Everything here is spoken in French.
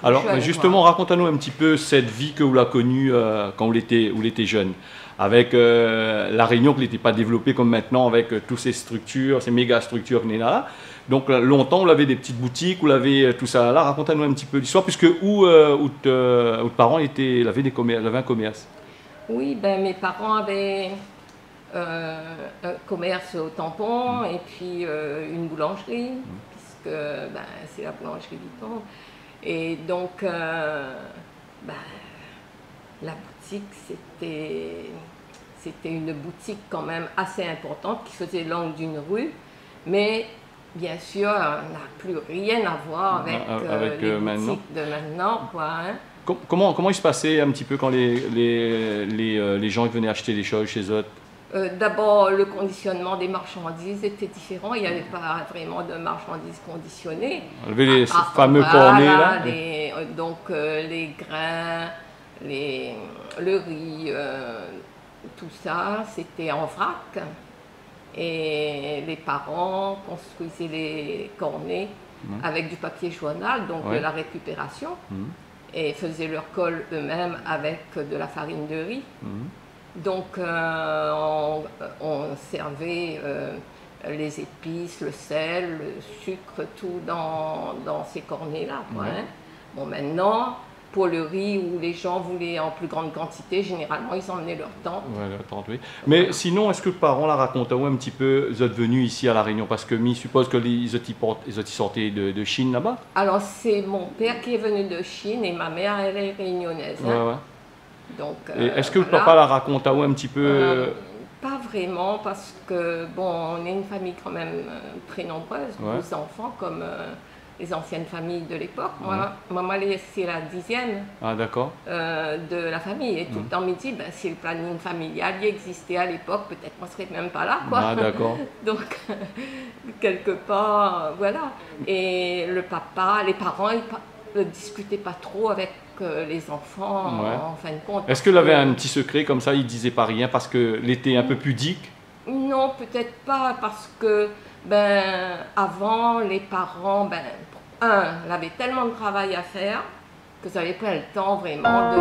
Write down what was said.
Alors jeune, justement, moi. raconte-nous un petit peu cette vie que vous l'avez connue quand vous étiez jeune, avec la Réunion qui n'était pas développée comme maintenant, avec toutes ces structures, ces méga structures qu'on est là. Donc longtemps, vous avez des petites boutiques, vous avez tout ça là. Raconte-nous un petit peu l'histoire, puisque où tes parents étaient, avaient des commerces, avaient un commerce. Oui, ben, mes parents avaient un commerce au tampon et puis une boulangerie, puisque ben, c'est la boulangerie du temps. Et donc, ben, la boutique, c'était une boutique quand même assez importante qui faisait l'angle d'une rue, mais bien sûr, elle n'a plus rien à voir avec Avec les maintenant. boutiques de maintenant, quoi, hein. Comment il se passait un petit peu quand les gens venaient acheter des choses chez eux? D'abord, le conditionnement des marchandises était différent. Il n'y avait pas vraiment de marchandises conditionnées. On avait les fameux cornets Voilà, là. les grains, le riz, tout ça, c'était en vrac. Et les parents construisaient les cornets avec du papier journal, donc de Ouais. la récupération, Mhm. et faisaient leur colle eux-mêmes avec de la farine de riz. Mhm. Donc on servait les épices, le sel, le sucre, tout dans ces cornets-là, quoi, Ouais. hein. Bon, maintenant, pour le riz où les gens voulaient en plus grande quantité, généralement ils emmenaient leur tante. Ouais, l'attente, oui. Mais Voilà. sinon, est-ce que les parents la racontent un petit peu, ils sont venus ici à La Réunion? Parce que je suppose que ils sortaient de Chine là-bas. Alors c'est mon père qui est venu de Chine et ma mère elle est réunionnaise, Ouais, hein. ouais. Donc Et est-ce que le voilà. papa la raconte un petit peu Pas vraiment parce que bon, on est une famille quand même très nombreuse, Ouais. 12 enfants comme les anciennes familles de l'époque. Moi, Ouais. maman c'est la 10e Ah, d'accord. de la famille et tout le temps me dit ben, si le planning familial y existait à l'époque, peut-être qu'on serait même pas là, quoi. Ah, d'accord. Donc quelque part, voilà. Et le papa, les parents, ils ne discutaient pas trop avec les enfants Ouais. en fin de compte. Est-ce qu'il avait un petit secret comme ça, il disait pas rien parce que l'été un peu pudique? Non, peut-être pas, parce que ben, avant, les parents, ben, ils avaient tellement de travail à faire que ça n'avait pas le temps vraiment